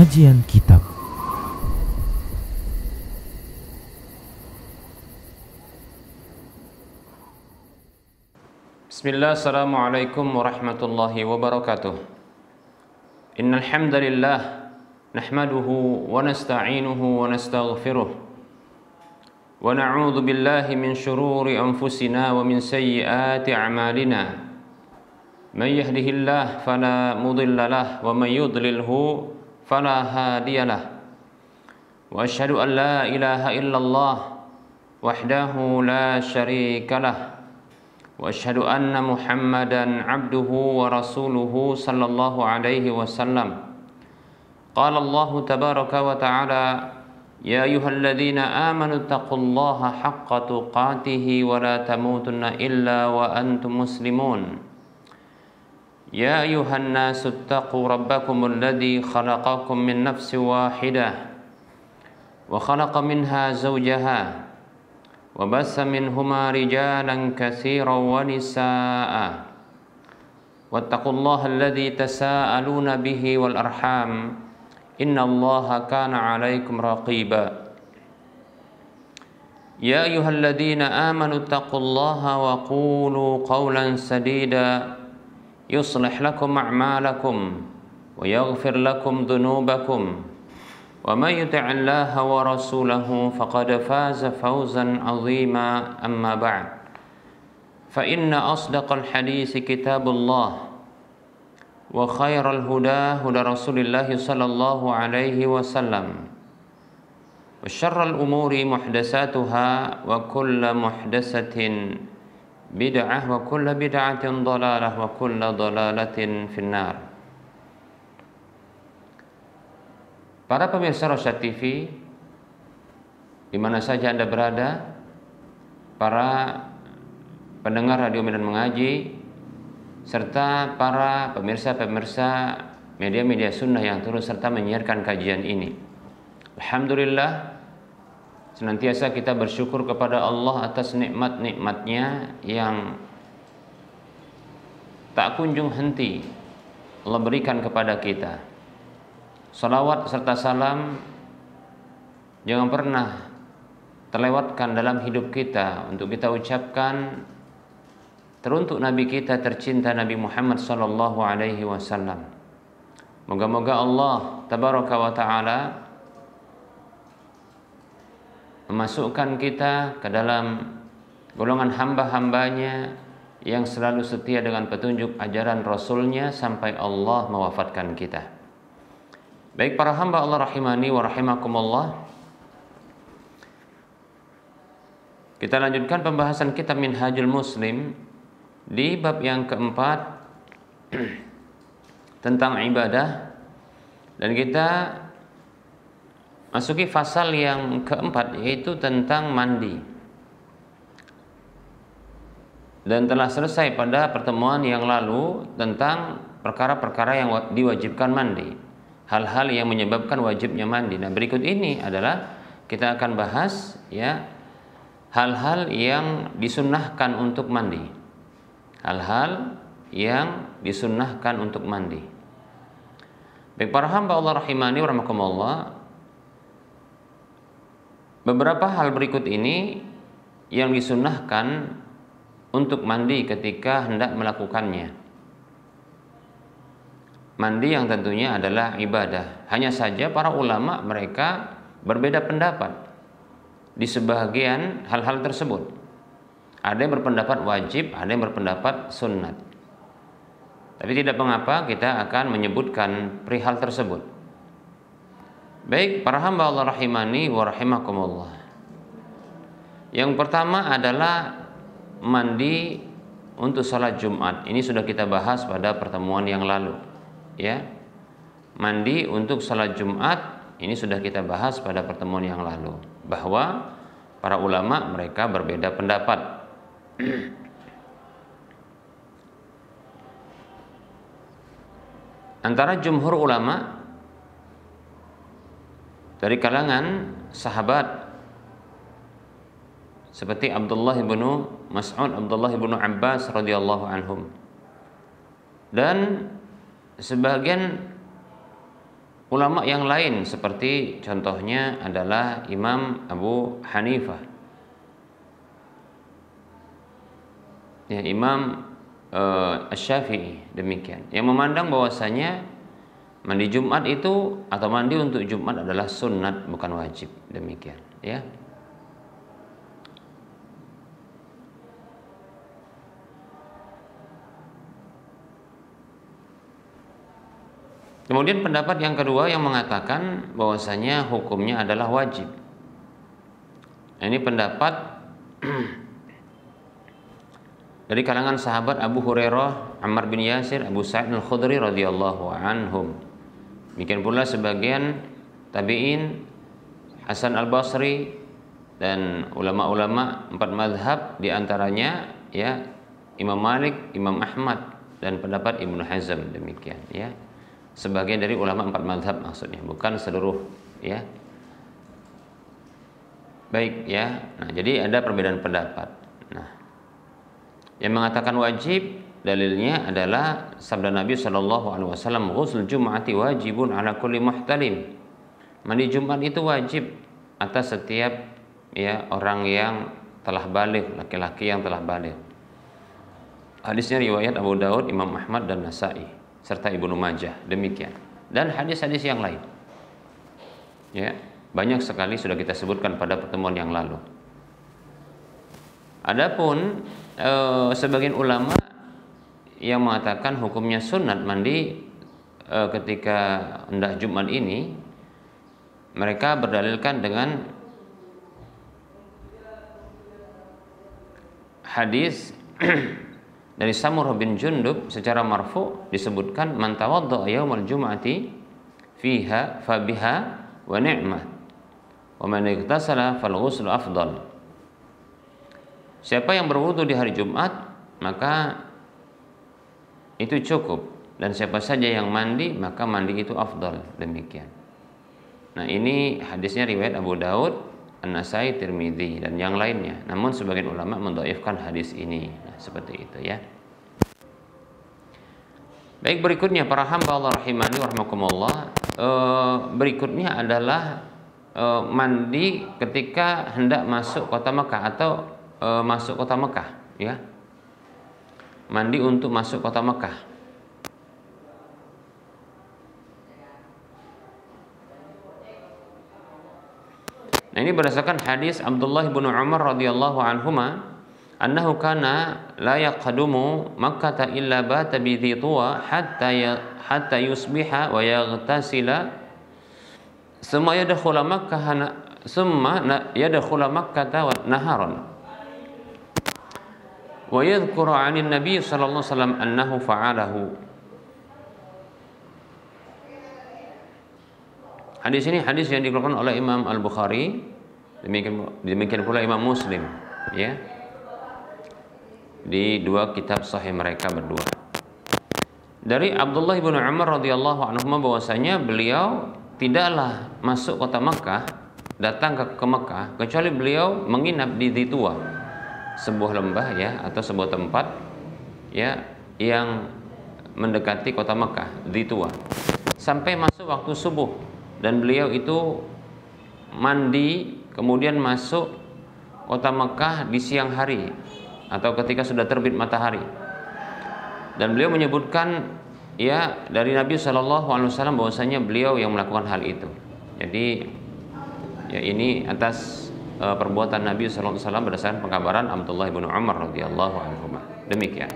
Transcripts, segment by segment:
Kajian Kitab. Bismillah, assalamualaikum warahmatullahi wabarakatuh. Innal hamdalillah nahmaduhu wa nasta'inuhu wa nastaghfiruh wa na'udzu billahi min shururi anfusina wa min sayyiati a'malina. Man yahdihillahu fala mudilla lahu wa man yudlilhu fala hadiya lahu. Wa asyhadu an la ilaha illallah wahdahu la syarika lahu. Wa asyhadu anna Muhammadan abduhu wa rasuluhu sallallahu alaihi wasallam. Qala Allah tabaraka wa ta'ala, ya ayyuhalladzina amanu taqullaha haqqa tuqatih wa la tamutunna illa wa antum muslimun. Ya ayyuhan nasu taqu rabbakumul ladzi khalaqakum min nafsin wahidah wa khalaqa minha zawjaha wa bassa minhuma rijalan katsiran wa nisaa'a wattaqullaha alladzi tasaaluna bihi wal arham innallaha kana 'alaikum raqiba. Ya ayyuhalladzina amanu taqullaha wa qulu qawlan sadida yuslih lakum a'malakum wa yaghfir lakum dhunubakum wa may yuti'illaha wa rasulahu faqad faza fawzan 'azima. Amma ba'd, fa inna asdaqal hadisi kitabullah wa khairal huda huda Rasulillah sallallahu alaihi wasallam wa syarral umuri muhdatsatuha wa kullu muhdatsatin bid'ah wa kullu bid'atin dhalalah wa kullu dhalalatin finnar. Para pemirsa Rosyad TV di mana saja Anda berada, para pendengar Radio Medan Mengaji, serta para pemirsa-pemirsa media-media sunnah yang terus serta menyiarkan kajian ini. Alhamdulillah, senantiasa kita bersyukur kepada Allah atas nikmat-nikmatnya yang tak kunjung henti Allah berikan kepada kita. Salawat serta salam jangan pernah terlewatkan dalam hidup kita untuk kita ucapkan teruntuk Nabi kita tercinta Nabi Muhammad sallallahu alaihi wasallam. Moga-moga Allah tabaraka wa ta'ala memasukkan kita ke dalam golongan hamba-hambanya yang selalu setia dengan petunjuk ajaran Rasulnya sampai Allah mewafatkan kita. Baik para hamba Allah rahimani wa rahimakumullah, kita lanjutkan pembahasan kitab Minhajul Muslim di bab yang keempat tentang ibadah, dan kita masuki fasal yang keempat, yaitu tentang mandi, dan telah selesai pada pertemuan yang lalu tentang perkara-perkara yang diwajibkan mandi, hal-hal yang menyebabkan wajibnya mandi. Nah, berikut ini adalah kita akan bahas ya hal-hal yang disunnahkan untuk mandi. Hal-hal yang disunnahkan untuk mandi. Baik para hamba Allah rahimani wa rahmakumullah, beberapa hal berikut ini yang disunnahkan untuk mandi ketika hendak melakukannya. Mandi yang tentunya adalah ibadah. Hanya saja para ulama mereka berbeda pendapat di sebagian hal-hal tersebut. Ada yang berpendapat wajib, ada yang berpendapat sunnat. Tapi tidak mengapa, kita akan menyebutkan perihal tersebut. Baik para hamba Allah rahimani wa rahimakumullah. Yang pertama adalah mandi untuk salat Jumat. Ini sudah kita bahas pada pertemuan yang lalu. Ya, mandi untuk salat Jumat ini sudah kita bahas pada pertemuan yang lalu, bahwa para ulama mereka berbeda pendapat. Antara jumhur ulama dari kalangan sahabat seperti Abdullah bin Mas'ud, Abdullah bin Abbas radhiyallahu anhum, dan sebagian ulama yang lain seperti contohnya adalah Imam Abu Hanifah, ya, Imam Asy-Syafi'i demikian, yang memandang bahwasanya mandi Jumat itu atau mandi untuk Jumat adalah sunnat bukan wajib demikian, ya. Kemudian pendapat yang kedua yang mengatakan bahwasanya hukumnya adalah wajib. Nah, ini pendapat dari kalangan sahabat Abu Hurairah, Ammar bin Yasir, Abu Sa'id Al-Khudri radhiyallahu anhum. Demikian pula sebagian tabi'in, Hasan Al-Basri dan ulama-ulama empat mazhab di antaranya ya Imam Malik, Imam Ahmad dan pendapat Ibnu Hazm demikian, ya. Sebagian dari ulama empat mazhab maksudnya, bukan seluruh, ya. Baik, ya. Nah, jadi ada perbedaan pendapat. Nah, yang mengatakan wajib dalilnya adalah sabda Nabi sallallahu alaihi wasallam, "Ghusl Jum'ati wajibun ala kulli muhtalim." Mandi Jumat itu wajib atas setiap ya orang yang telah baligh, laki-laki yang telah baligh. Hadisnya riwayat Abu Daud, Imam Ahmad dan Nasa'i serta Ibnu Majah demikian. Dan hadis-hadis yang lain. Ya, banyak sekali sudah kita sebutkan pada pertemuan yang lalu. Adapun sebagian ulama yang mengatakan hukumnya sunat mandi ketika hendak Jumat ini, mereka berdalilkan dengan hadis dari Samurah bin Jundub secara marfu disebutkan, man tawaddaa yaumal jum'ati fiha fabiha wa ni'mah wa man igtasala fal ghuslu afdal. Siapa yang berwudu di hari Jumat maka itu cukup, dan siapa saja yang mandi maka mandi itu afdal demikian. Nah, ini hadisnya riwayat Abu Daud, An-Nasai, Tirmidzi dan yang lainnya. Namun sebagian ulama mendhaifkan hadis ini. Nah, seperti itu, ya. Baik, berikutnya para hamba Allah rahimani wa rahmakumullah, berikutnya adalah mandi ketika hendak masuk kota Mekah atau masuk kota Mekah, ya. Mandi untuk masuk kota Mekah. Nah, ini berdasarkan hadis Abdullah bin Umar radhiyallahu anhuma, annahu kana la yaqdumu Makkah illa bata bi Tuwa hatta yusbiha wa yaghtasila summa yadkhula Makkah naharan wa yadhkuru 'anil nabiy sallallahu alaihi wasallam annahu fa'alahu. Hadis ini hadis yang dikeluarkan oleh Imam Al-Bukhari, demikian pula Imam Muslim, ya, di dua kitab sahih mereka berdua. Dari Abdullah bin Umar radhiyallahu anhu bahwasanya beliau tidaklah masuk kota Mekah, datang ke Mekah kecuali beliau menginap di Tuwa, sebuah lembah, ya, atau sebuah tempat, ya, yang mendekati kota Mekah, Tuwa, sampai masuk waktu subuh. Dan beliau itu mandi kemudian masuk kota Mekah di siang hari atau ketika sudah terbit matahari. Dan beliau menyebutkan, ya, dari Nabi Shallallahu Alaihi Wasallam bahwasanya beliau yang melakukan hal itu. Jadi, ya, ini atas perbuatan Nabi Shallallahu Alaihi Wasallam berdasarkan pengkabaran Abdullah bin Umar radhiyallahu anhu. Demikian.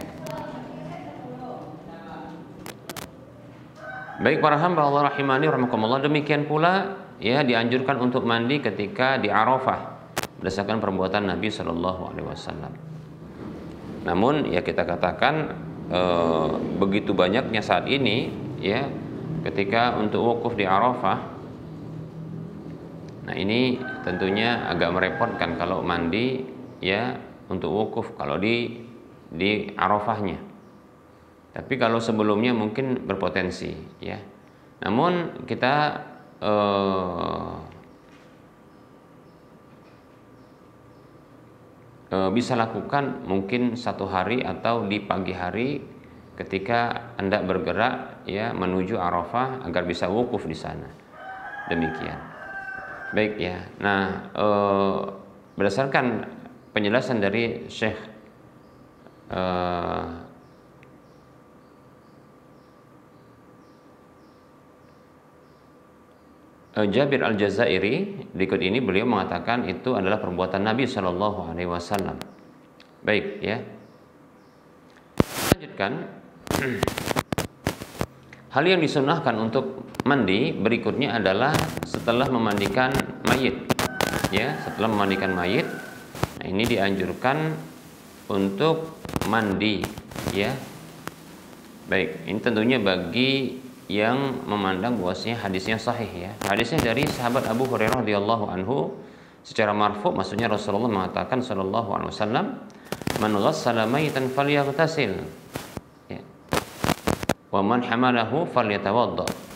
Baik para hamba Allah rahimani rahimakumullah, demikian pula, ya, dianjurkan untuk mandi ketika di Arafah berdasarkan perbuatan Nabi Shallallahu Alaihi Wasallam. Namun, ya, kita katakan begitu banyaknya saat ini, ya, ketika untuk wukuf di Arafah. Nah, ini tentunya agak merepotkan kalau mandi, ya, untuk wukuf kalau di Arafahnya. Tapi kalau sebelumnya mungkin berpotensi, ya. Namun kita bisa lakukan mungkin satu hari atau di pagi hari ketika hendak bergerak ya menuju Arafah agar bisa wukuf di sana. Demikian. Baik ya. Nah, berdasarkan penjelasan dari Syekh Jabir Al-Jazairi, berikut ini beliau mengatakan itu adalah perbuatan Nabi Shallallahu Alaihi Wasallam. Baik ya. Lanjutkan. Hal yang disunahkan untuk mandi berikutnya adalah setelah memandikan mayit. Ya, setelah memandikan mayit, nah ini dianjurkan untuk mandi. Ya. Baik, ini tentunya bagi yang memandang bahwasanya hadisnya sahih ya. Hadisnya dari sahabat Abu Hurairah radhiyallahu anhu secara marfu, maksudnya Rasulullah mengatakan sallallahu alaihi wasallam, "Man ghassala mayitan falyaghtasil." Ya. "Wa man hamalahu falyatawadda."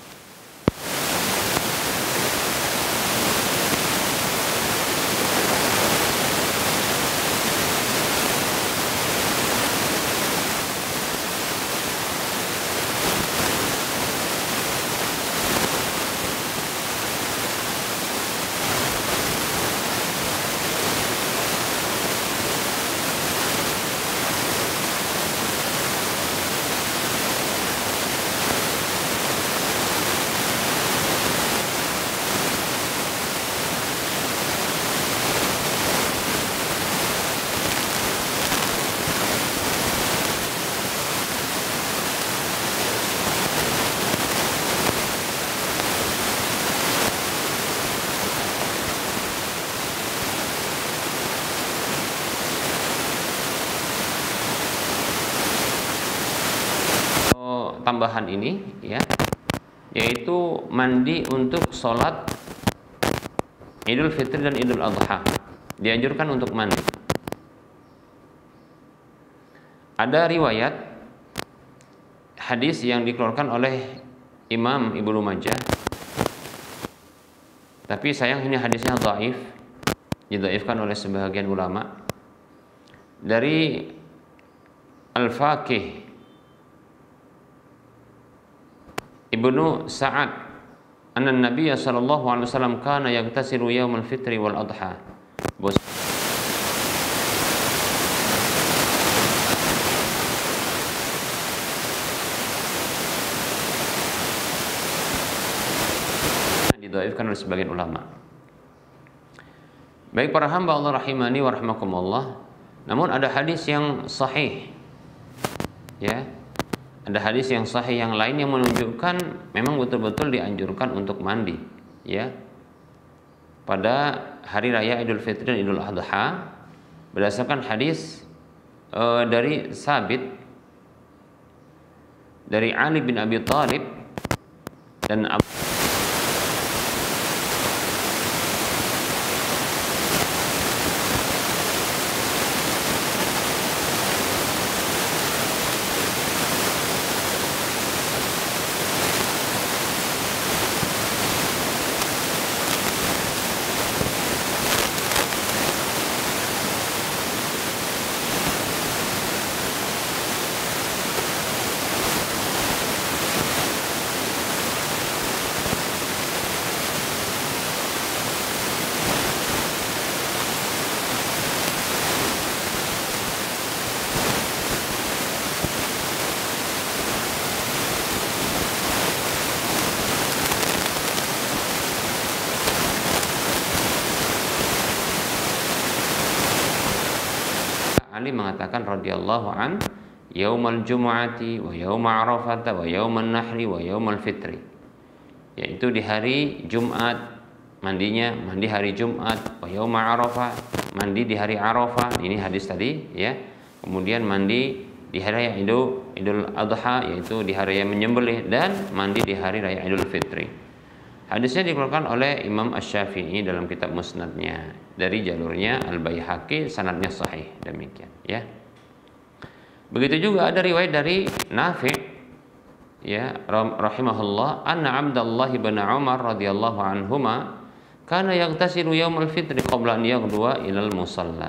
Tambahan ini ya, yaitu mandi untuk sholat Idul Fitri dan Idul Adha dianjurkan untuk mandi. Ada riwayat hadis yang dikeluarkan oleh Imam Ibnu Majah, tapi sayang ini hadisnya dhaif, didhaifkan oleh sebagian ulama, dari Al-Faqih Ibnu Sa'ad, anna Nabiy sallallahu alaihi wasallam kana yaghtasilu yaumal fitri wal adha. Didhaifkan oleh sebagian ulama. Baik para hamba Allah rahimani wa rahimakumullah, namun ada hadis yang sahih. Ya. Ada hadis yang sahih yang lain yang menunjukkan memang betul-betul dianjurkan untuk mandi ya pada hari raya Idul Fitri dan Idul Adha, berdasarkan hadis dari Sabit dari Ali bin Abi Thalib dan Ali mengatakan radhiyallahu an, yaumal jumu'ati wa yauma arafata wa yauman nahri wa yaumal fitri, yaitu di hari Jumat mandinya, mandi hari Jumat, wa yauma arafah, mandi di hari Arafah, ini hadis tadi ya. Kemudian mandi di hari raya Idul Adha, yaitu di hari raya menyembelih, dan mandi di hari raya Idul Fitri. Hadisnya dikeluarkan oleh Imam Asy-Syafi'i dalam kitab Musnadnya dari jalurnya Al-Baihaqi, sanadnya sahih, demikian ya. Begitu juga ada riwayat dari Nafi' ya rahimahullah, anna Abdullah bin Umar radhiyallahu anhuma kana yaghtasilu yaumal fitri qabla an yaghdwa ilal musalla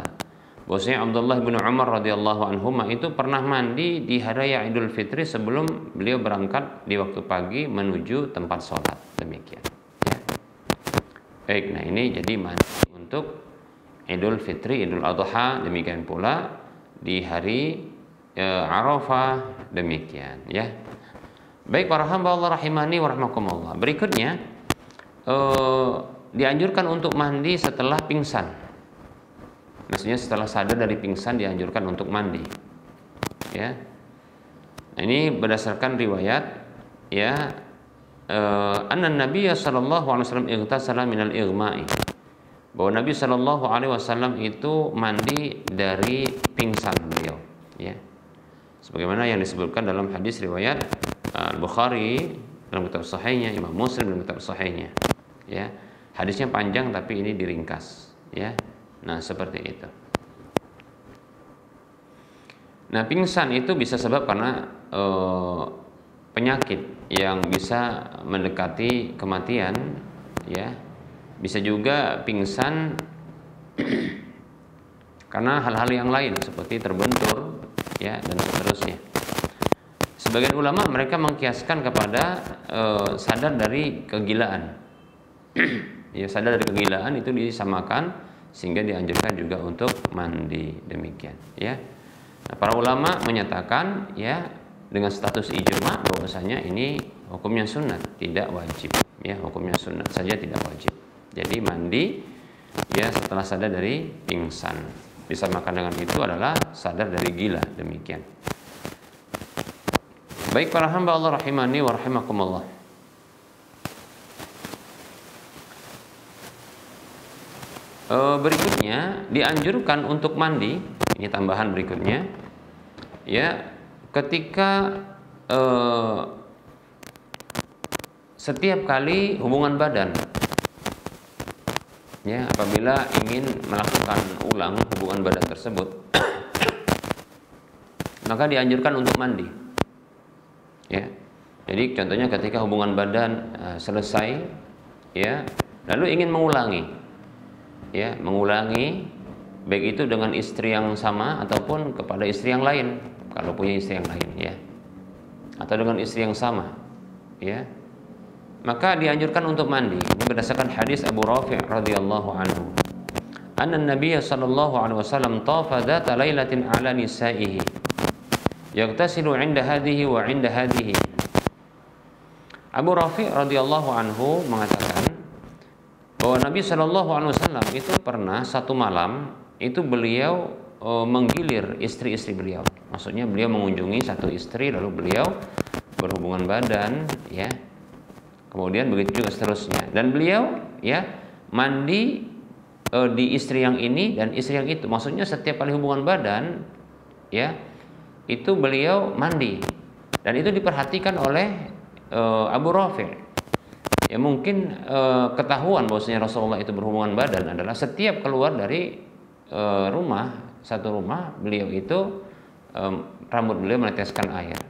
Bahwasanya Abdullah bin Umar radhiyallahu anhuma itu pernah mandi di hari raya Idul Fitri sebelum beliau berangkat di waktu pagi menuju tempat sholat. Demikian. Ya. Baik, nah ini jadi mandi untuk Idul Fitri, Idul Adha, demikian pula di hari Arafah, demikian ya. Baik para hamba Allah rahimani wa rahmakumullah. Berikutnya dianjurkan untuk mandi setelah pingsan. Maksudnya setelah sadar dari pingsan dianjurkan untuk mandi. Ya. Nah, ini berdasarkan riwayat ya anna Nabiy sallallahu alaihi wasallam ightasala minal ighma'i. Bahwa Nabi sallallahu alaihi wasallam itu mandi dari pingsan beliau, ya. Sebagaimana yang disebutkan dalam hadis riwayat Al-Bukhari dalam kitab sahihnya, Imam Muslim dalam kitab sahihnya. Ya. Hadisnya panjang tapi ini diringkas, ya. Nah, seperti itu. Nah, pingsan itu bisa sebab karena penyakit yang bisa mendekati kematian, ya. Bisa juga pingsan karena hal-hal yang lain seperti terbentur, ya, dan seterusnya. Sebagian ulama mereka mengkiaskan kepada sadar dari kegilaan. Ya, sadar dari kegilaan itu disamakan sehingga dianjurkan juga untuk mandi, demikian, ya. Nah, para ulama menyatakan ya dengan status ijma bahwasanya ini hukumnya sunat, tidak wajib, ya, hukumnya sunat saja tidak wajib. Jadi mandi ya setelah sadar dari pingsan. Disamakan dengan itu adalah sadar dari gila, demikian. Baik para hamba Allah rahimani wa rahimakumullah. Berikutnya dianjurkan untuk mandi, ini tambahan berikutnya, ya, ketika setiap kali hubungan badan, ya, apabila ingin melakukan ulang hubungan badan tersebut, maka dianjurkan untuk mandi, ya. Jadi contohnya ketika hubungan badan selesai, ya, lalu ingin mengulangi, ya, mengulangi baik itu dengan istri yang sama ataupun kepada istri yang lain kalau punya istri yang lain, ya, atau dengan istri yang sama, ya, maka dianjurkan untuk mandi. Ini berdasarkan hadis Abu Rafi' radhiyallahu anhu. Anna Nabiy sallallahu alaihi wasallam tafa dzata lailatin ala nisa'ihi yaghtasilu 'inda hadhihi wa 'inda hadhihi. Abu Rafi' radhiyallahu anhu mengatakan bahwa Nabi sallallahu alaihi wasallam itu pernah satu malam itu beliau menggilir istri-istri beliau. Maksudnya beliau mengunjungi satu istri lalu beliau berhubungan badan, ya. Kemudian begitu juga seterusnya. Dan beliau ya mandi di istri yang ini dan istri yang itu. Maksudnya setiap kali hubungan badan, ya, itu beliau mandi. Dan itu diperhatikan oleh Abu Rafi'. Ya mungkin ketahuan bahwasanya Rasulullah itu berhubungan badan adalah setiap keluar dari rumah, satu rumah, beliau itu rambut beliau meneteskan air.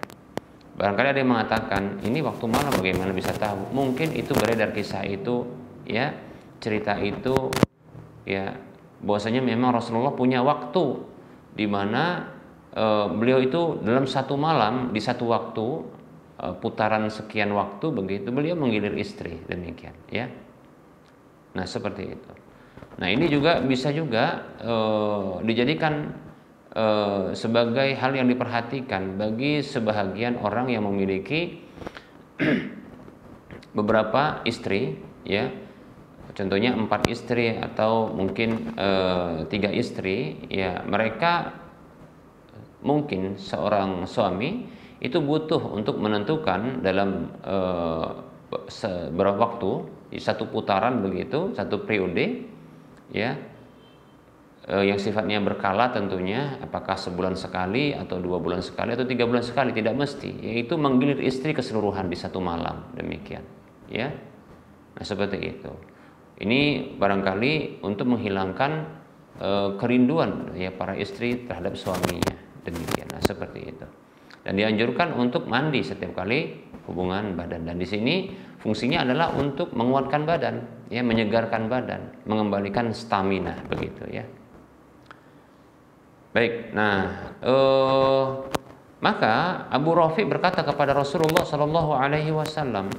Barangkali ada yang mengatakan ini waktu malam bagaimana bisa tahu? Mungkin itu beredar kisah itu, ya, cerita itu, ya, bahwasanya memang Rasulullah punya waktu di mana beliau itu dalam satu malam di satu waktu putaran sekian waktu begitu beliau menggilir istri, demikian, ya. Nah seperti itu. Nah ini juga bisa juga dijadikan sebagai hal yang diperhatikan bagi sebahagian orang yang memiliki beberapa istri, ya, contohnya 4 istri atau mungkin 3 istri, ya, mereka mungkin seorang suami itu butuh untuk menentukan dalam beberapa waktu satu putaran begitu, satu periode, ya, yang sifatnya berkala tentunya, apakah sebulan sekali atau 2 bulan sekali atau 3 bulan sekali, tidak mesti, yaitu menggilir istri keseluruhan di satu malam, demikian, ya. Nah seperti itu. Ini barangkali untuk menghilangkan kerinduan ya para istri terhadap suaminya, demikian. Nah seperti itu. Dan dianjurkan untuk mandi setiap kali hubungan badan. Dan di sini fungsinya adalah untuk menguatkan badan, ya, menyegarkan badan, mengembalikan stamina begitu, ya. Baik. Nah, maka Abu Rafi berkata kepada Rasulullah Shallallahu Alaihi Wasallam,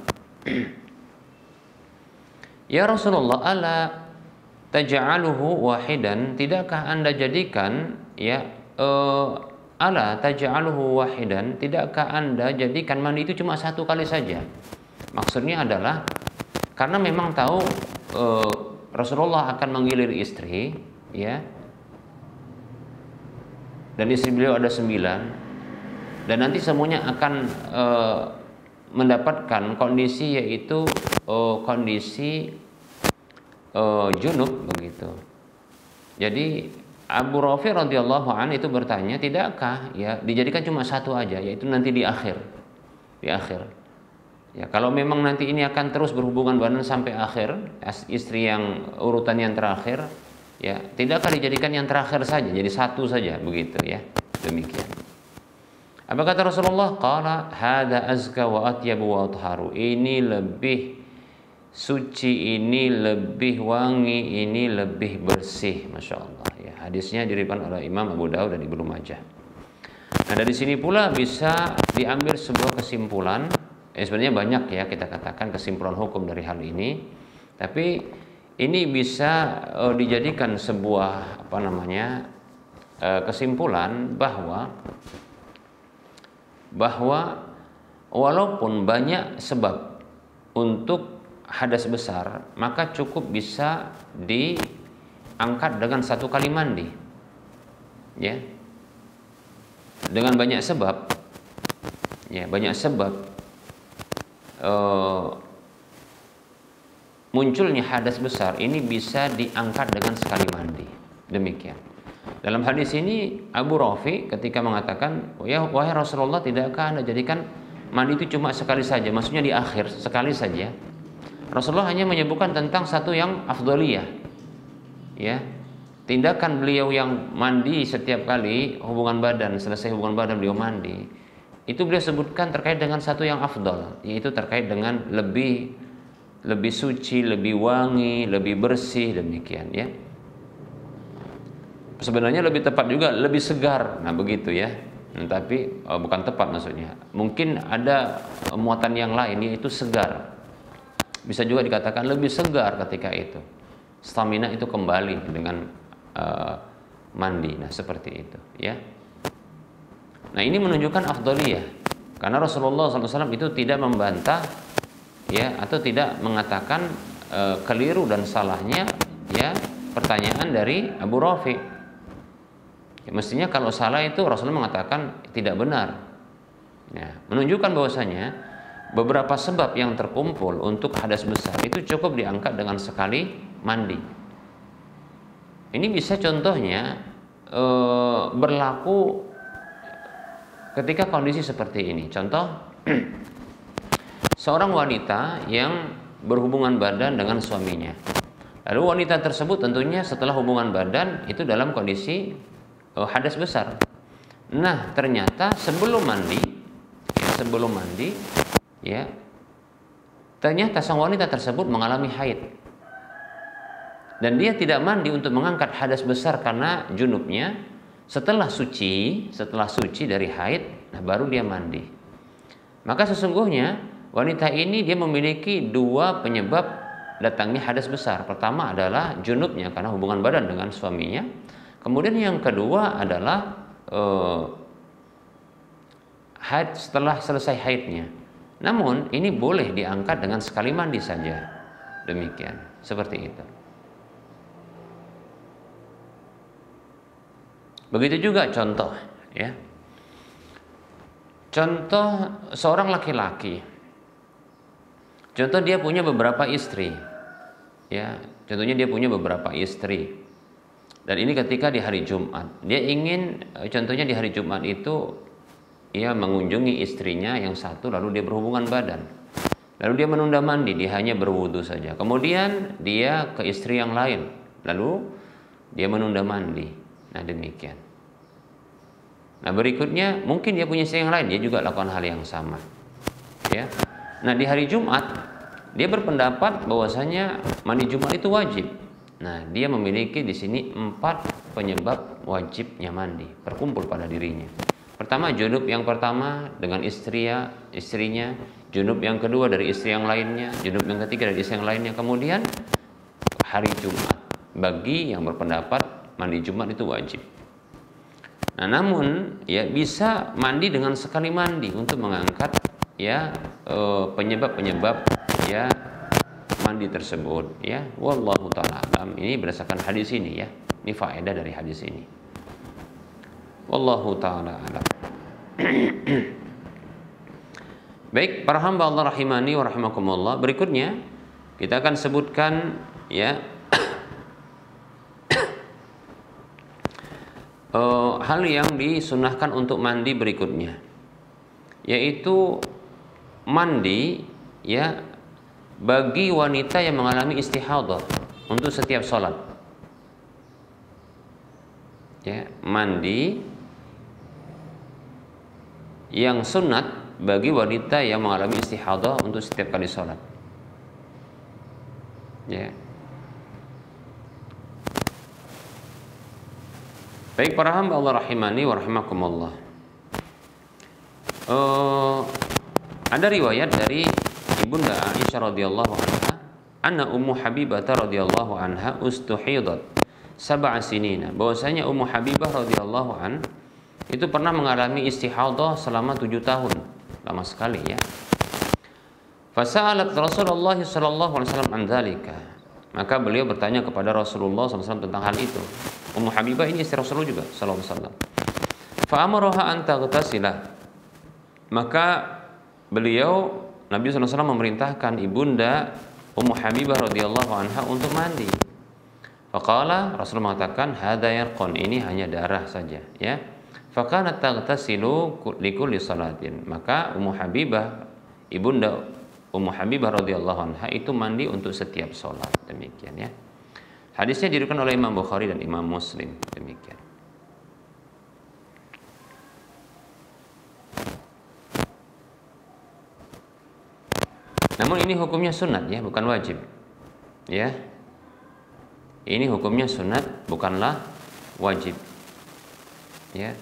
ya Rasulullah, ala taj'aluhu wahidan, tidakkah anda jadikan ala taj'aluhu wahidan, tidakkah anda jadikan mandi itu cuma satu kali saja? Maksudnya adalah karena memang tahu Rasulullah akan menggilir istri, ya, dan istri beliau ada 9, dan nanti semuanya akan mendapatkan kondisi, yaitu kondisi junub begitu. Jadi Abu Rafi radhiyallahu anhu itu bertanya, tidakkah ya dijadikan cuma satu aja, yaitu nanti di akhir. Ya, kalau memang nanti ini akan terus berhubungan badan sampai akhir, istri yang urutan yang terakhir, ya, tidakkah dijadikan yang terakhir saja, jadi satu saja begitu ya. Demikian. Apa kata Rasulullah? Qala hadza azka wa atyabu wa atharu. Ini lebih suci, ini lebih wangi, ini lebih bersih. Masya Allah ya. Hadisnya diriwayatkan oleh Imam Abu Daud dan Ibnu Majah. Nah, dari sini pula bisa diambil sebuah kesimpulan. Sebenarnya banyak ya kita katakan kesimpulan hukum dari hal ini, tapi ini bisa dijadikan sebuah kesimpulan bahwa walaupun banyak sebab untuk hadas besar, maka cukup bisa diangkat dengan satu kali mandi, ya, dengan banyak sebab, ya, banyak sebab munculnya hadas besar ini bisa diangkat dengan sekali mandi. Demikian. Dalam hadis ini Abu Rafi ketika mengatakan, ya wahai Rasulullah, tidakkah anda jadikan mandi itu cuma sekali saja, maksudnya di akhir sekali saja. Rasulullah hanya menyebutkan tentang satu yang afdhaliyah, ya, tindakan beliau yang mandi setiap kali hubungan badan, selesai hubungan badan beliau mandi, itu beliau sebutkan terkait dengan satu yang afdal, yaitu terkait dengan lebih suci, lebih wangi, lebih bersih, demikian ya. Sebenarnya lebih tepat juga lebih segar, nah begitu ya. Tapi bukan tepat maksudnya. Mungkin ada muatan yang lain, yaitu segar. Bisa juga dikatakan lebih segar ketika itu. Stamina itu kembali dengan mandi, nah seperti itu ya. Nah, ini menunjukkan afdhaliyah, karena Rasulullah SAW itu tidak membantah, ya, atau tidak mengatakan keliru dan salahnya, ya, pertanyaan dari Abu Rafi. Ya, mestinya kalau salah itu Rasulullah mengatakan tidak benar. Ya, menunjukkan bahwasanya beberapa sebab yang terkumpul untuk hadas besar itu cukup diangkat dengan sekali mandi. Ini bisa contohnya berlaku ketika kondisi seperti ini. Contoh, seorang wanita yang berhubungan badan dengan suaminya. Lalu wanita tersebut tentunya setelah hubungan badan itu dalam kondisi hadas besar. Nah, ternyata sebelum mandi, ya, ternyata sang wanita tersebut mengalami haid. Dan dia tidak mandi untuk mengangkat hadas besar karena junubnya. Setelah suci dari haid, nah baru dia mandi. Maka sesungguhnya wanita ini dia memiliki dua penyebab datangnya hadas besar. Pertama adalah junubnya karena hubungan badan dengan suaminya. Kemudian yang kedua adalah haid setelah selesai haidnya. Namun ini boleh diangkat dengan sekali mandi saja. Demikian, seperti itu. Begitu juga contoh, ya. Contoh seorang laki-laki. Contoh dia punya beberapa istri. Ya, contohnya dia punya beberapa istri. Dan ini ketika di hari Jumat. Dia ingin contohnya di hari Jumat itu ia mengunjungi istrinya yang satu, lalu dia berhubungan badan. Lalu dia menunda mandi, dia hanya berwudu saja. Kemudian dia ke istri yang lain, lalu dia menunda mandi. Nah, demikian. Nah, berikutnya mungkin dia punya istri yang lain, dia juga lakukan hal yang sama. Ya. Nah, di hari Jumat dia berpendapat bahwasanya mandi Jumat itu wajib. Nah, dia memiliki di sini 4 penyebab wajibnya mandi, berkumpul pada dirinya. Pertama, junub yang pertama dengan istrinya, junub yang kedua dari istri yang lainnya, junub yang ketiga dari istri yang lainnya. Kemudian hari Jumat, bagi yang berpendapat mandi Jumat itu wajib. Nah, namun ya bisa mandi dengan sekali mandi untuk mengangkat ya penyebab-penyebab ya mandi tersebut ya. Wallahu taala alam. Ini berdasarkan hadis ini ya. Ini faedah dari hadis ini. Wallahu taala alam. Baik, para hamba Allah rahimani wa rahimakumullah, berikutnya kita akan sebutkan ya hal yang disunahkan untuk mandi berikutnya, yaitu mandi ya bagi wanita yang mengalami istihadah untuk setiap sholat. Ya, mandi yang sunat bagi wanita yang mengalami istihadah untuk setiap kali sholat. Ya. Baik para hamba Allah rahimani wa rahimakumullah. Ada riwayat dari Ibunda Aisyah radhiyallahu anha, anna Ummu Habibah radhiyallahu anha ustuhidat 7 sinina. Bahwasanya Ummu Habibah radhiyallahu an itu pernah mengalami istihadah selama 7 tahun. Lama sekali ya. Fasa'alat Rasulullah sallallahu alaihi wasallam an dzalika. Maka beliau bertanya kepada Rasulullah SAW tentang hal itu. Ummu Habibah ini istri Rasulullah juga sallallahu alaihi wasallam. Fa amaraha an taghtasila. Maka beliau Nabi SAW memerintahkan ibunda Ummu Habibah radhiyallahu anha untuk mandi. Faqala, Rasul mengatakan, hadza yarqun, ini hanya darah saja ya. Fakanat taghtasilu likulli salatin. Maka Ummu Habibah, ibunda Ummu Habibah radhiyallahu anha itu mandi untuk setiap sholat. Demikian ya. Hadisnya diriwayatkan oleh Imam Bukhari dan Imam Muslim. Demikian. Namun ini hukumnya sunat ya, bukan wajib. Ya. Ini hukumnya sunat, bukanlah wajib. Ya.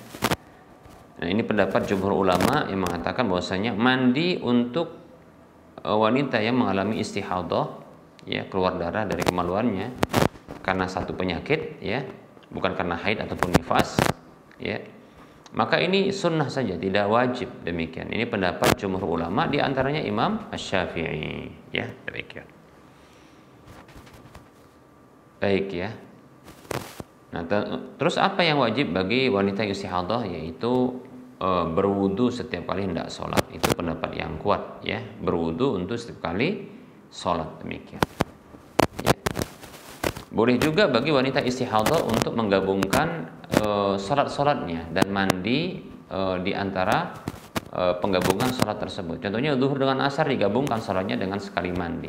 Nah, ini pendapat jumhur ulama yang mengatakan bahwasanya mandi untuk wanita yang mengalami istihadah, ya, keluar darah dari kemaluannya karena satu penyakit, ya, bukan karena haid ataupun nifas, ya. Maka ini sunnah saja, tidak wajib. Demikian. Ini pendapat jumhur ulama, di antaranya Imam Asy-Syafi'i, ya, demikian. Baik ya. Nah, terus apa yang wajib bagi wanita yang istihadah, yaitu berwudu setiap kali hendak sholat. Itu pendapat yang kuat ya, berwudu untuk setiap kali sholat. Demikian ya. Boleh juga bagi wanita istihadah untuk menggabungkan sholat-sholatnya dan mandi di antara penggabungan sholat tersebut. Contohnya zuhur dengan asar digabungkan sholatnya dengan sekali mandi,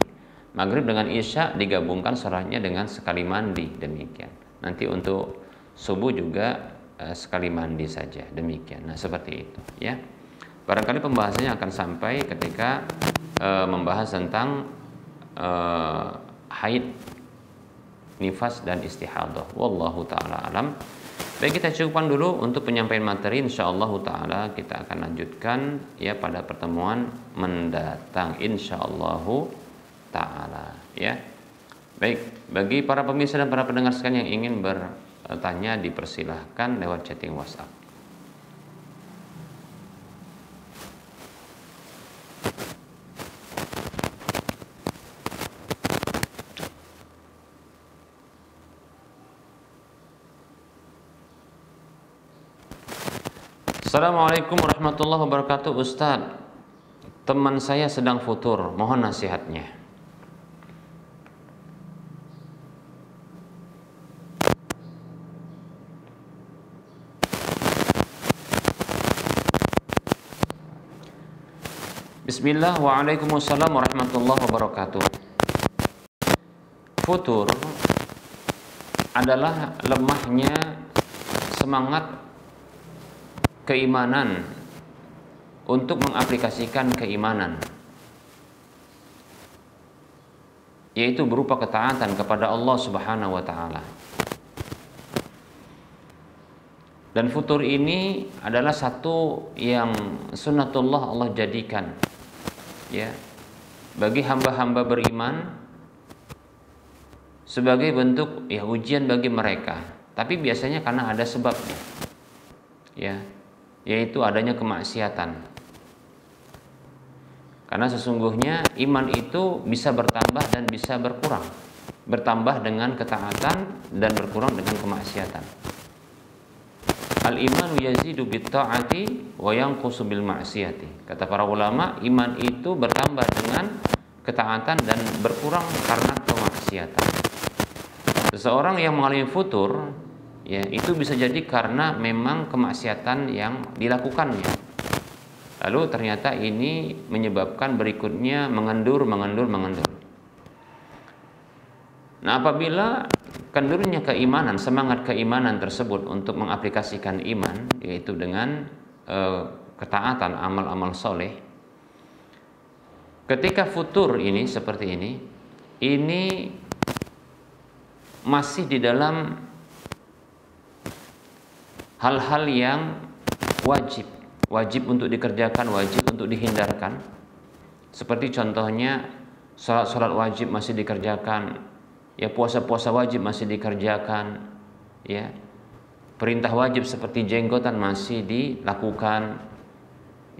maghrib dengan isya digabungkan sholatnya dengan sekali mandi. Demikian. Nanti untuk subuh juga sekali mandi saja. Demikian. Nah, seperti itu ya. Barangkali pembahasannya akan sampai ketika membahas tentang haid, nifas dan istihadah. Wallahu taala alam. Baik, kita cukupkan dulu untuk penyampaian materi. Insyaallah taala kita akan lanjutkan ya pada pertemuan mendatang insyaallah taala ya. Baik, bagi para pemirsa dan para pendengar sekalian yang ingin bertanya dipersilahkan lewat chatting WhatsApp. Assalamualaikum warahmatullahi wabarakatuh. Ustadz, teman saya sedang futur, mohon nasihatnya. Bismillah, waalaikumsalam warahmatullahi wabarakatuh. Futur adalah lemahnya semangat keimanan untuk mengaplikasikan keimanan. yaitu berupa ketaatan kepada Allah Subhanahu wa taala. Dan futur ini adalah satu yang sunnatullah Allah jadikan ya bagi hamba-hamba beriman sebagai bentuk ya ujian bagi mereka. Tapi biasanya karena ada sebabnya. Ya, yaitu adanya kemaksiatan. Karena sesungguhnya iman itu bisa bertambah dan bisa berkurang. Bertambah dengan ketaatan dan berkurang dengan kemaksiatan. Al-imanu yazidu bit-ta'ati wa yanqusu bil ma'siyati. Kata para ulama, iman itu bertambah dengan ketaatan dan berkurang karena kemaksiatan. Seseorang yang mengalami futur, ya itu bisa jadi karena memang kemaksiatan yang dilakukannya. Lalu ternyata ini menyebabkan berikutnya mengendur. Nah, apabila kendurnya keimanan, semangat keimanan tersebut untuk mengaplikasikan iman, yaitu dengan ketaatan, amal-amal soleh, ketika futur ini seperti ini masih di dalam hal-hal yang wajib untuk dikerjakan, wajib untuk dihindarkan. Seperti contohnya salat wajib masih dikerjakan, ya puasa wajib masih dikerjakan, ya perintah wajib seperti jenggotan masih dilakukan,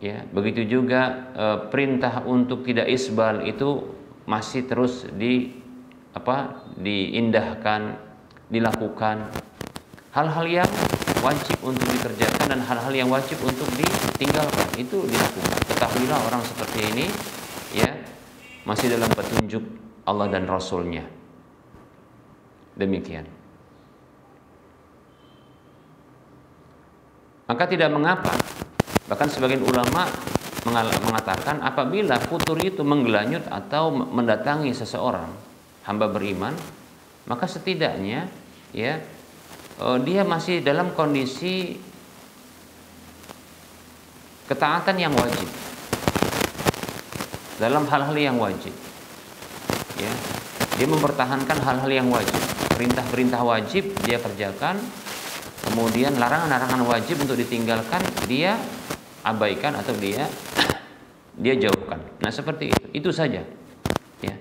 ya begitu juga perintah untuk tidak isbal itu masih terus diindahkan, dilakukan. Hal-hal yang wajib untuk dikerjakan dan hal-hal yang wajib untuk ditinggalkan itu dilakukan. Ketahuilah orang seperti ini ya masih dalam petunjuk Allah dan Rasul-Nya. Demikian. Maka tidak mengapa, bahkan sebagian ulama mengatakan apabila futur itu menggelanyut atau mendatangi seseorang hamba beriman, maka setidaknya ya dia masih dalam kondisi ketaatan yang wajib, dalam hal-hal yang wajib, ya dia mempertahankan hal-hal yang wajib, perintah-perintah wajib dia kerjakan, kemudian larangan-larangan wajib untuk ditinggalkan dia abaikan atau dia jauhkan. Nah seperti itu saja, ya.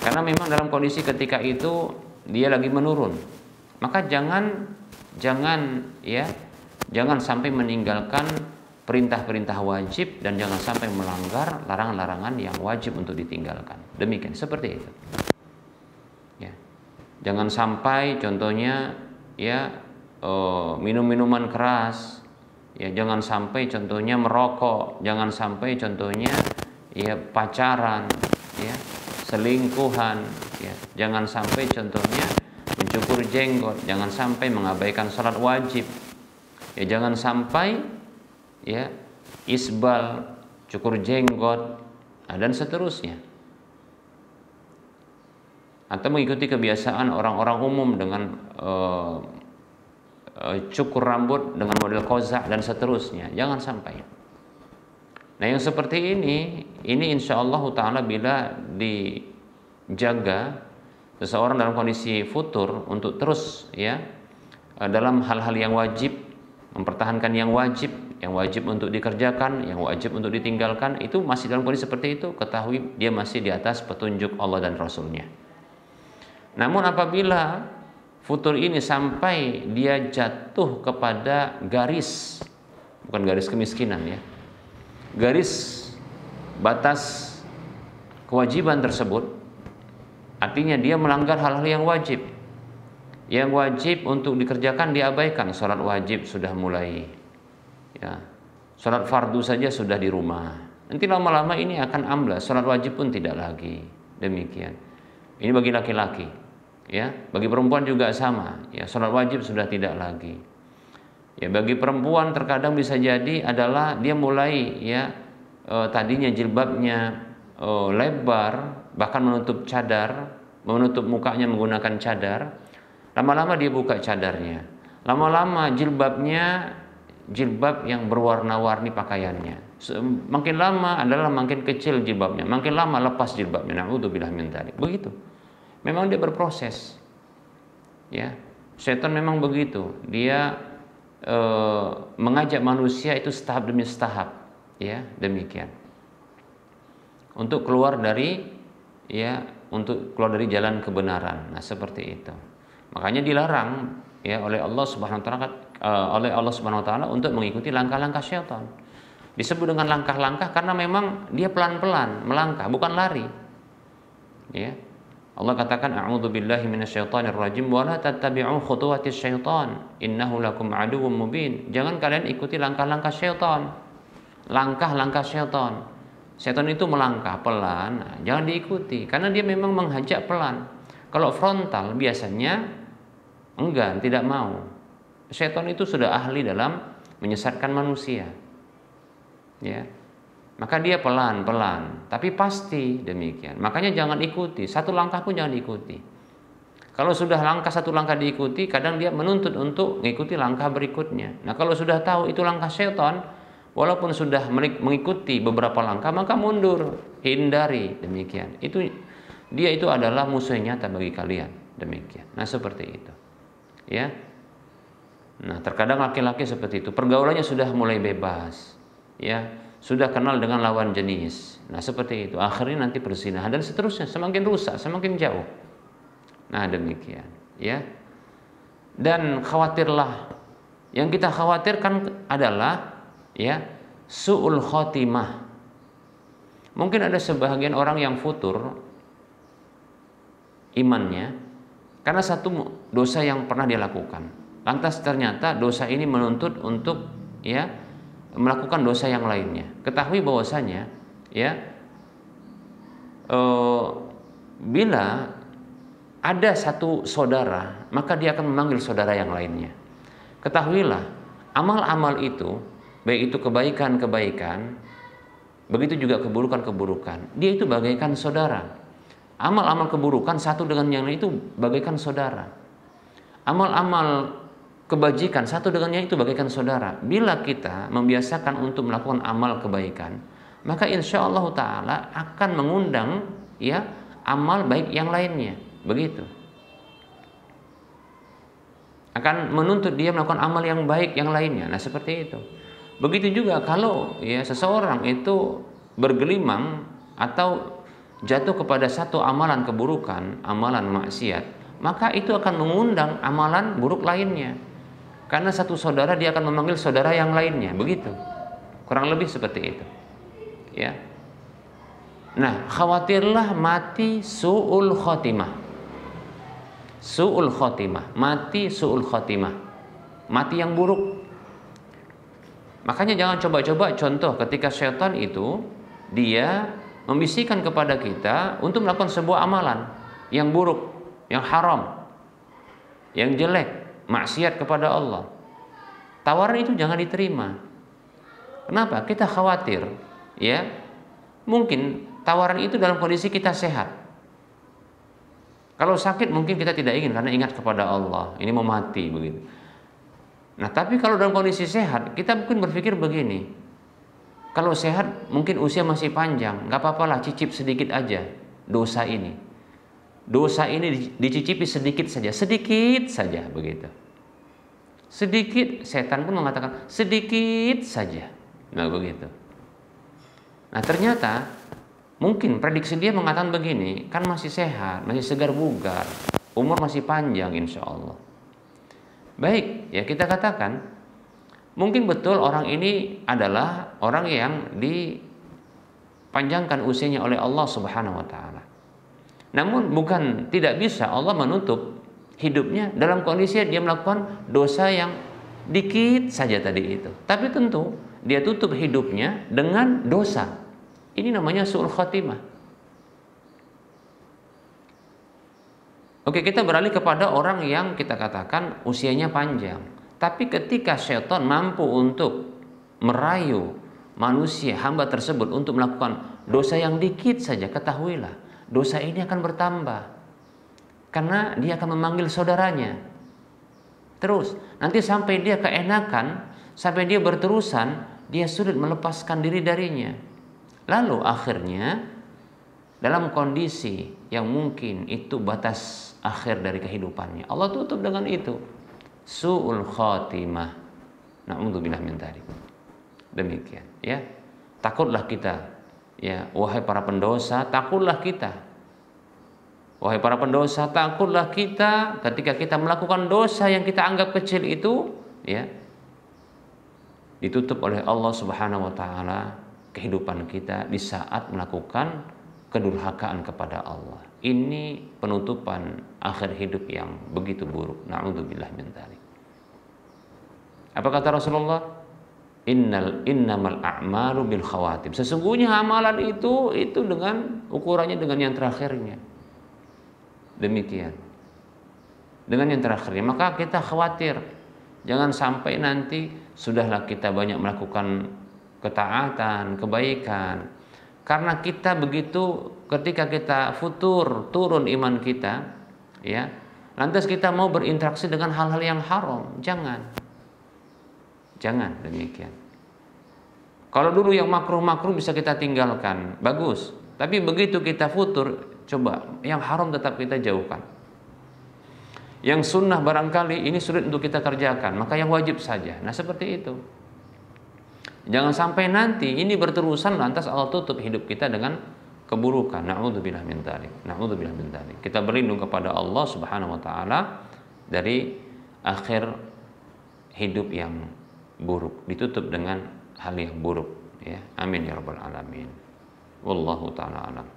Karena memang dalam kondisi ketika itu dia lagi menurun, maka jangan sampai meninggalkan perintah-perintah wajib dan jangan sampai melanggar larangan-larangan yang wajib untuk ditinggalkan. Demikian, seperti itu. Ya. Jangan sampai contohnya minum minuman keras, ya jangan sampai contohnya merokok, jangan sampai contohnya pacaran, ya selingkuhan, ya jangan sampai contohnya mencukur jenggot, jangan sampai mengabaikan salat wajib, ya jangan sampai isbal, cukur jenggot, dan seterusnya. Atau mengikuti kebiasaan orang-orang umum dengan cukur rambut dengan model kozak dan seterusnya. Jangan sampai. Nah yang seperti ini insyaallah ta'ala bila dijaga seseorang dalam kondisi futur untuk terus dalam hal-hal yang wajib, mempertahankan yang wajib untuk dikerjakan, yang wajib untuk ditinggalkan, itu masih dalam kondisi seperti itu, ketahui dia masih di atas petunjuk Allah dan Rasul-Nya. Namun apabila futur ini sampai dia jatuh kepada garis, bukan garis kemiskinan ya, garis batas kewajiban tersebut, artinya dia melanggar hal-hal yang wajib. Yang wajib untuk dikerjakan diabaikan. Salat wajib sudah mulai, ya. Salat fardu saja sudah di rumah. Nanti lama-lama ini akan amblas. Salat wajib pun tidak lagi. Demikian. Ini bagi laki-laki, ya. Bagi perempuan juga sama. Ya, salat wajib sudah tidak lagi. Ya, bagi perempuan terkadang bisa jadi adalah dia mulai tadinya jilbabnya lebar, bahkan menutup cadar, menutup mukanya menggunakan cadar. Lama-lama dia buka cadarnya. Lama-lama jilbab yang berwarna-warni pakaiannya. Makin lama adalah makin kecil jilbabnya, makin lama lepas jilbabnya. Na'udzubillah min dzalik. Begitu. Memang dia berproses. Ya. Setan memang begitu. Dia mengajak manusia itu setahap demi setahap, ya, demikian. Untuk keluar dari jalan kebenaran. Nah, seperti itu. Makanya dilarang ya oleh Allah Subhanahu wa taala untuk mengikuti langkah-langkah syaitan. Disebut dengan langkah-langkah karena memang dia pelan-pelan melangkah, bukan lari. Ya. Allah katakan a'udzubillahi minasyaitonir rajim wa la tattabi'u khutuwatis syaitan innahu lakum aduwwum mubin. Jangan kalian ikuti langkah-langkah syaitan. Langkah-langkah syaitan. Syaitan itu melangkah pelan, nah, jangan diikuti karena dia memang menghajak pelan. Kalau frontal biasanya enggan, tidak mau. Syaitan itu sudah ahli dalam menyesatkan manusia. Ya. Maka dia pelan-pelan, tapi pasti demikian. Makanya jangan ikuti, satu langkah pun jangan diikuti. Kalau sudah satu langkah diikuti, kadang dia menuntut untuk mengikuti langkah berikutnya. Nah, kalau sudah tahu itu langkah syaitan, walaupun sudah mengikuti beberapa langkah, maka mundur, hindari, demikian. Dia itu adalah musuh yang nyata bagi kalian, demikian. Nah, seperti itu. Ya. Nah, terkadang laki-laki seperti itu, pergaulannya sudah mulai bebas. Ya. Sudah kenal dengan lawan jenis. Nah, seperti itu. Akhirnya nanti perzinahan dan seterusnya, semakin rusak, semakin jauh. Nah, demikian, ya. Dan khawatirlah. Yang kita khawatirkan adalah ya, su'ul khotimah. Mungkin ada sebahagian orang yang futur imannya karena satu dosa yang pernah dia lakukan. Lantas ternyata dosa ini menuntut untuk ya melakukan dosa yang lainnya. Ketahui bahwasanya ya bila ada satu saudara, maka dia akan memanggil saudara yang lainnya. Ketahuilah, amal-amal itu, baik itu kebaikan-kebaikan, begitu juga keburukan-keburukan, dia itu bagaikan saudara. Amal-amal keburukan satu dengan yang lain itu bagaikan saudara. Amal-amal kebajikan satu dengan yang itu bagaikan saudara. Bila kita membiasakan untuk melakukan amal kebaikan, maka insya Allah Ta'ala akan mengundang ya amal baik yang lainnya. Begitu. Akan menuntut dia melakukan amal yang baik yang lainnya. Nah, seperti itu. Begitu juga kalau ya seseorang itu bergelimang atau jatuh kepada satu amalan keburukan, amalan maksiat, maka itu akan mengundang amalan buruk lainnya. Karena satu saudara dia akan memanggil saudara yang lainnya, begitu. Kurang lebih seperti itu. Ya. Nah, khawatirlah mati su'ul khotimah. Su'ul khotimah, mati su'ul khotimah. Mati yang buruk. Makanya jangan coba-coba contoh ketika syaitan itu dia membisikkan kepada kita untuk melakukan sebuah amalan yang buruk, yang haram, yang jelek, maksiat kepada Allah. Tawaran itu jangan diterima. Kenapa? Kita khawatir, ya. Mungkin tawaran itu dalam kondisi kita sehat. Kalau sakit mungkin kita tidak ingin karena ingat kepada Allah, ini mau mati begitu. Nah, tapi kalau dalam kondisi sehat, kita mungkin berpikir begini. Kalau sehat mungkin usia masih panjang, nggak apa-apalah, cicip sedikit aja dosa ini. Dosa ini dicicipi sedikit saja begitu. Sedikit, setan pun mengatakan sedikit saja. Nah, begitu. Nah, ternyata mungkin prediksi dia mengatakan begini, kan masih sehat, masih segar bugar, umur masih panjang insya Allah. Baik, ya kita katakan mungkin betul orang ini adalah orang yang dipanjangkan usianya oleh Allah Subhanahu wa taala. Namun bukan tidak bisa Allah menutup hidupnya dalam kondisi dia melakukan dosa yang dikit saja tadi itu. Tapi tentu dia tutup hidupnya dengan dosa. Ini namanya su'ul khatimah. Oke, kita beralih kepada orang yang kita katakan usianya panjang. Tapi ketika syaitan mampu untuk merayu manusia, hamba tersebut untuk melakukan dosa yang dikit saja, ketahuilah dosa ini akan bertambah. Karena dia akan memanggil saudaranya. Terus, nanti sampai dia keenakan, sampai dia berterusan dia sulit melepaskan diri darinya. Lalu akhirnya dalam kondisi yang mungkin itu batas akhir dari kehidupannya, Allah tutup dengan itu. Su'ul khatimah. Na'udzubillah min dzalik. Demikian, ya. Takutlah kita, ya, wahai para pendosa, takutlah kita. Wahai para pendosa, takutlah kita ketika kita melakukan dosa yang kita anggap kecil itu, ya, ditutup oleh Allah Subhanahu wa taala kehidupan kita di saat melakukan kedurhakaan kepada Allah. Ini penutupan akhir hidup yang begitu buruk. Na'udzubillah min dzalik. Apa kata Rasulullah? Innamal a'malu bil khawatim. Sesungguhnya amalan itu dengan ukurannya dengan yang terakhirnya. Demikian. Dengan yang terakhirnya, maka kita khawatir jangan sampai nanti sudahlah kita banyak melakukan ketaatan, kebaikan. Karena kita begitu ketika kita futur, turun iman kita, ya. Lantas kita mau berinteraksi dengan hal-hal yang haram. Jangan demikian. Kalau dulu yang makruh-makruh bisa kita tinggalkan, bagus. Tapi begitu kita futur, coba yang haram tetap kita jauhkan. Yang sunnah barangkali ini sulit untuk kita kerjakan, maka yang wajib saja. Nah, seperti itu. Jangan sampai nanti ini berterusan lantas Allah tutup hidup kita dengan keburukan. Na'udzubillah min dzalik. Na'udzubillah min dzalik. Kita berlindung kepada Allah Subhanahu wa taala dari akhir hidup yang buruk, ditutup dengan hal yang buruk, ya. Amin ya rabbal alamin. Wallahu taala alam.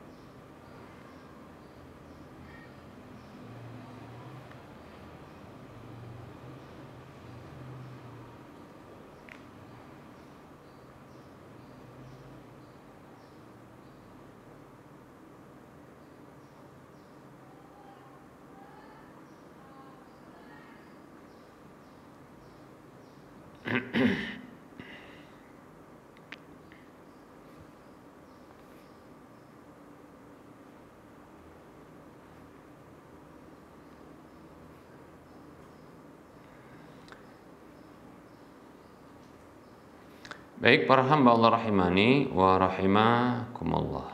Baik para hamba Allah rahimani wa rahimakumullah.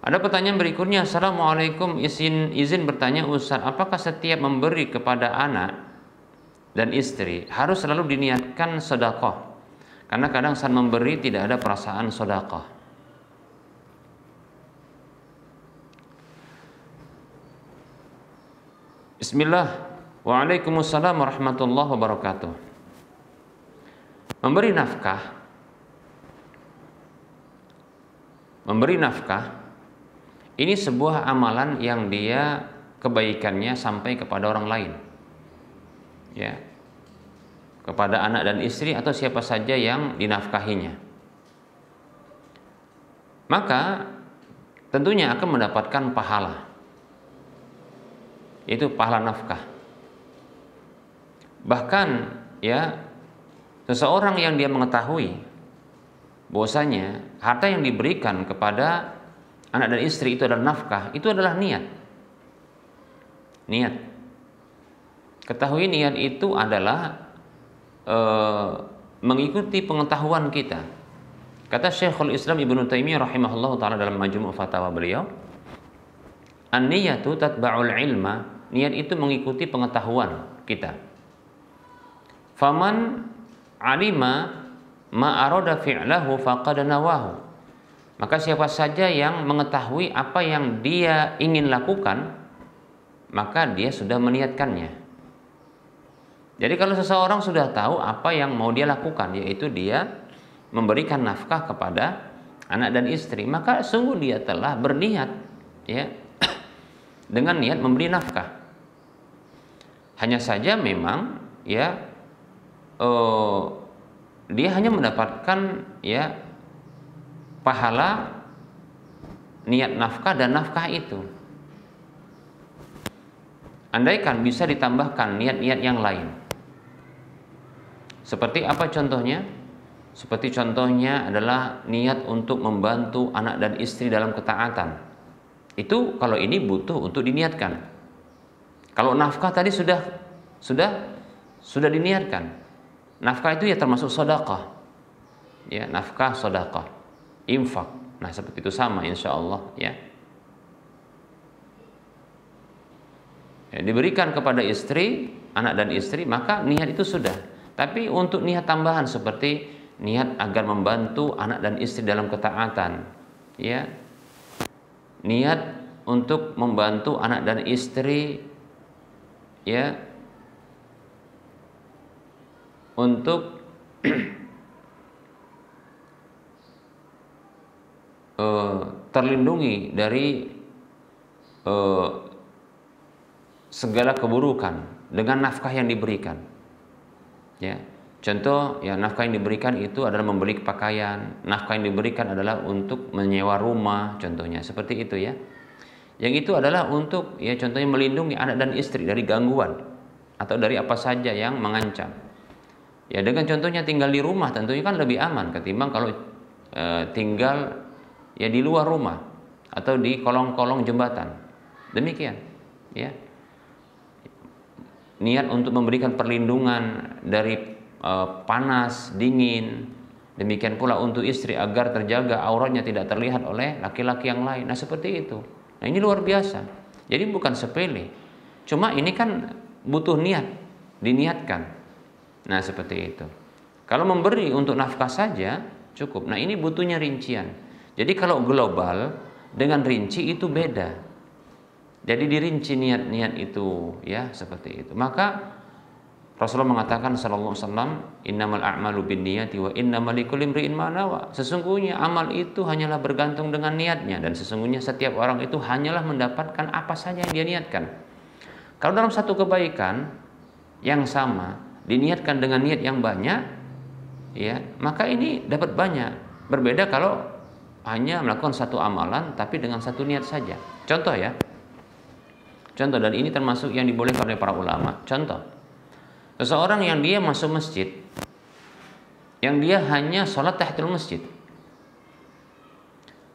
Ada pertanyaan berikutnya. Assalamualaikum, izin bertanya Ustaz, apakah setiap memberi kepada anak dan istri harus selalu diniatkan sedekah? Karena kadang saat memberi tidak ada perasaan sedekah. Bismillah. Waalaikumsalam warahmatullahi wabarakatuh. Memberi nafkah ini sebuah amalan yang dia kebaikannya sampai kepada orang lain, ya, kepada anak dan istri atau siapa saja yang dinafkahinya. Maka tentunya akan mendapatkan pahala, itu pahala nafkah. Bahkan, ya, seseorang yang dia mengetahui bahwasanya harta yang diberikan kepada anak dan istri itu adalah nafkah, itu adalah niat. Ketahui niat itu adalah mengikuti pengetahuan kita. Kata Syekhul Islam Ibnu Taimiyah rahimahullah taala dalam Majmu' Fatawa beliau, an-niyatu tatba'ul ilma. Niat itu mengikuti pengetahuan kita. Faman alima ma arada fi'lahu faqad nawahu. Maka siapa saja yang mengetahui apa yang dia ingin lakukan, maka dia sudah meniatkannya. Jadi kalau seseorang sudah tahu apa yang mau dia lakukan, yaitu dia memberikan nafkah kepada anak dan istri, maka sungguh dia telah berniat, ya, dengan niat memberi nafkah. Hanya saja memang, ya, dia hanya mendapatkan, ya, pahala niat nafkah dan nafkah itu. Andaikan bisa ditambahkan niat-niat yang lain. Seperti apa contohnya? Seperti contohnya adalah niat untuk membantu anak dan istri dalam ketaatan. Itu kalau ini butuh untuk diniatkan. Kalau nafkah tadi sudah diniatkan. Nafkah itu ya termasuk sedekah. Ya, nafkah sedekah, infak. Nah, seperti itu sama insya Allah ya. Ya, diberikan kepada istri, anak dan istri, maka niat itu sudah. Tapi untuk niat tambahan seperti niat agar membantu anak dan istri dalam ketaatan, ya, niat untuk membantu anak dan istri, ya, untuk terlindungi dari segala keburukan dengan nafkah yang diberikan. Ya, contoh ya, nafkah yang diberikan itu adalah membeli pakaian, nafkah yang diberikan adalah untuk menyewa rumah, contohnya seperti itu ya. Yang itu adalah untuk ya contohnya melindungi anak dan istri dari gangguan atau dari apa saja yang mengancam. Ya, dengan contohnya tinggal di rumah tentunya kan lebih aman ketimbang kalau tinggal ya di luar rumah atau di kolong-kolong jembatan. Demikian, ya. Niat untuk memberikan perlindungan dari panas, dingin. Demikian pula untuk istri agar terjaga auratnya tidak terlihat oleh laki-laki yang lain. Nah, seperti itu. Nah, ini luar biasa. Jadi bukan sepele. Cuma ini kan butuh niat, diniatkan. Nah, seperti itu. Kalau memberi untuk nafkah saja cukup. Nah, ini butuhnya rincian. Jadi kalau global dengan rinci itu beda. Jadi dirinci niat-niat itu ya, seperti itu. Maka Rasulullah mengatakan sallallahu alaihi wasallam, innamal a'malu binniyati wa innamal likulli imri'in ma nawa. Sesungguhnya amal itu hanyalah bergantung dengan niatnya, dan sesungguhnya setiap orang itu hanyalah mendapatkan apa saja yang dia niatkan. Kalau dalam satu kebaikan yang sama diniatkan dengan niat yang banyak, ya, maka ini dapat banyak. Berbeda kalau hanya melakukan satu amalan tapi dengan satu niat saja. Contoh ya. Contoh, dan ini termasuk yang dibolehkan oleh para ulama. Contoh, seseorang yang dia masuk masjid, yang dia hanya sholat tahiyatul masjid,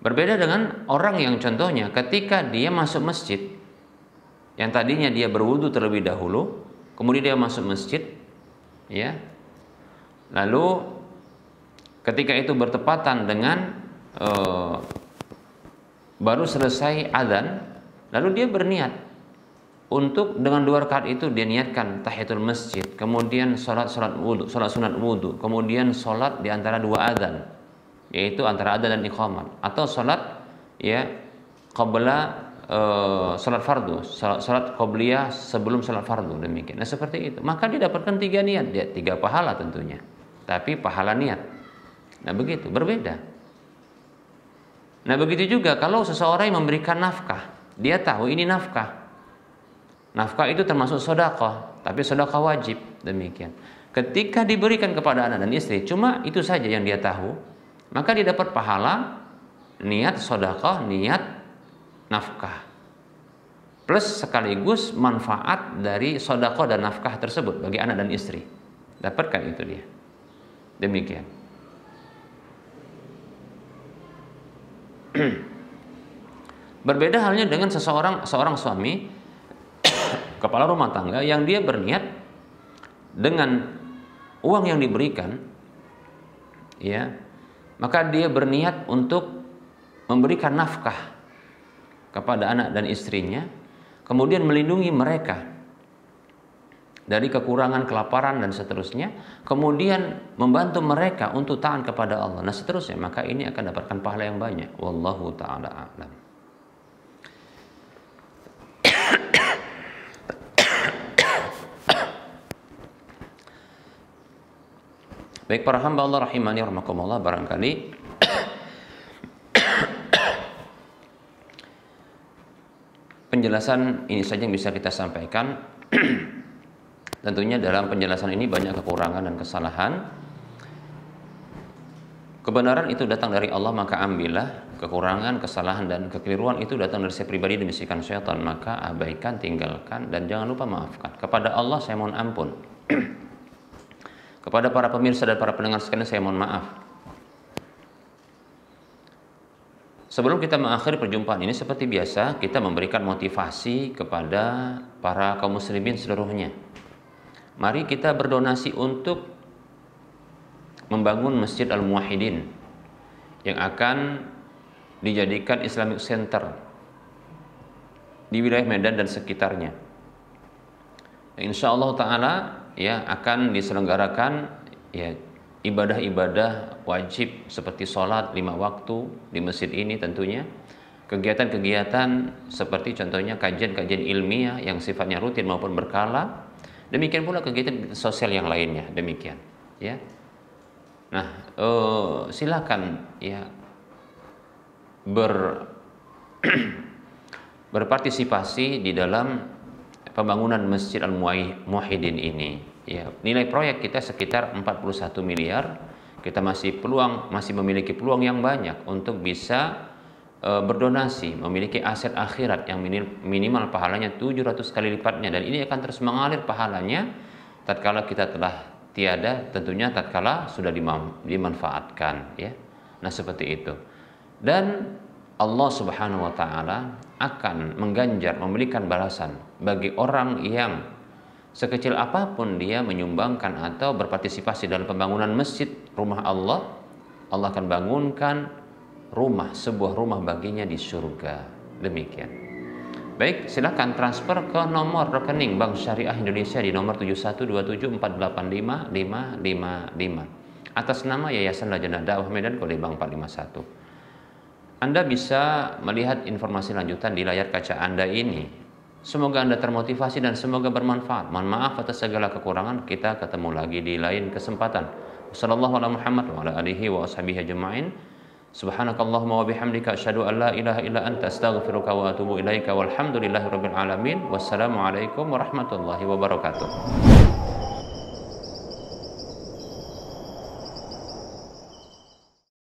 berbeda dengan orang yang contohnya ketika dia masuk masjid, yang tadinya dia berwudu terlebih dahulu, kemudian dia masuk masjid, ya, lalu ketika itu bertepatan dengan baru selesai azan, lalu dia berniat untuk dengan 2 rakaat itu dia niatkan tahiyatul masjid, kemudian sholat sunat wudu, kemudian sholat di antara 2 adzan, yaitu antara adzan dan iqamat, atau sholat ya qabla sholat fardu, sholat qabliyah sebelum sholat fardu, demikian. Nah, seperti itu. Maka dia dapatkan 3 niat, dia 3 pahala tentunya, tapi pahala niat. Nah, begitu, berbeda. Nah, begitu juga kalau seseorang yang memberikan nafkah, dia tahu ini nafkah. Nafkah itu termasuk sedekah, tapi sedekah wajib, demikian. Ketika diberikan kepada anak dan istri, cuma itu saja yang dia tahu, maka dia dapat pahala niat sedekah, niat nafkah. Plus sekaligus manfaat dari sedekah dan nafkah tersebut bagi anak dan istri. Dapatkan itu dia. Demikian. Berbeda halnya dengan seorang suami, kepala rumah tangga, yang dia berniat dengan uang yang diberikan, ya, maka dia berniat untuk memberikan nafkah kepada anak dan istrinya, kemudian melindungi mereka dari kekurangan, kelaparan dan seterusnya, kemudian membantu mereka untuk taat kepada Allah, nah seterusnya, maka ini akan dapatkan pahala yang banyak. Wallahu ta'ala a'lam. Baik para hamba Allah rahimani rahimakumullah, barangkali penjelasan ini saja yang bisa kita sampaikan. Tentunya dalam penjelasan ini banyak kekurangan dan kesalahan. Kebenaran itu datang dari Allah, maka ambillah. Kekurangan, kesalahan dan kekeliruan itu datang dari saya pribadi dan bisikan syaitan, maka abaikan, tinggalkan, dan jangan lupa maafkan. Kepada Allah saya mohon ampun. Kepada para pemirsa dan para pendengar sekalian saya mohon maaf. Sebelum kita mengakhiri perjumpaan ini, seperti biasa kita memberikan motivasi kepada para kaum muslimin seluruhnya. Mari kita berdonasi untuk membangun Masjid Al-Muwahhidin yang akan dijadikan Islamic Center di wilayah Medan dan sekitarnya. Insya Allah Ta'ala ya akan diselenggarakan ya ibadah-ibadah wajib seperti sholat 5 waktu di masjid ini tentunya. Kegiatan-kegiatan seperti contohnya kajian-kajian ilmiah yang sifatnya rutin maupun berkala. Demikian pula kegiatan sosial yang lainnya, demikian ya. Nah, silakan ya berpartisipasi di dalam pembangunan Masjid Al-Muwahhidin ini. Ya, nilai proyek kita sekitar 41 miliar. Kita masih memiliki peluang yang banyak untuk bisa berdonasi, memiliki aset akhirat yang minimal pahalanya 700 kali lipatnya, dan ini akan terus mengalir pahalanya tatkala kita telah tiada, tentunya tatkala sudah dimanfaatkan ya. Nah, seperti itu. Dan Allah Subhanahu wa taala akan mengganjar, memberikan balasan bagi orang yang sekecil apapun dia menyumbangkan atau berpartisipasi dalam pembangunan masjid rumah Allah. Allah akan bangunkan sebuah rumah baginya di surga. Demikian. Baik, silakan transfer ke nomor rekening Bank Syariah Indonesia di nomor 7127485555 atas nama Yayasan Lajnah Dakwah Medan kode Bank 451. Anda bisa melihat informasi lanjutan di layar kaca Anda ini. Semoga Anda termotivasi dan semoga bermanfaat. Mohon maaf atas segala kekurangan. Kita ketemu lagi di lain kesempatan. Wassalamualaikum. Subhanakallahumma wa bihamdika asyhadu an la ilaha illa anta astaghfiruka wa atubu ilaika walhamdulillahirabbil alamin. Wassalamualaikum warahmatullahi wabarakatuh.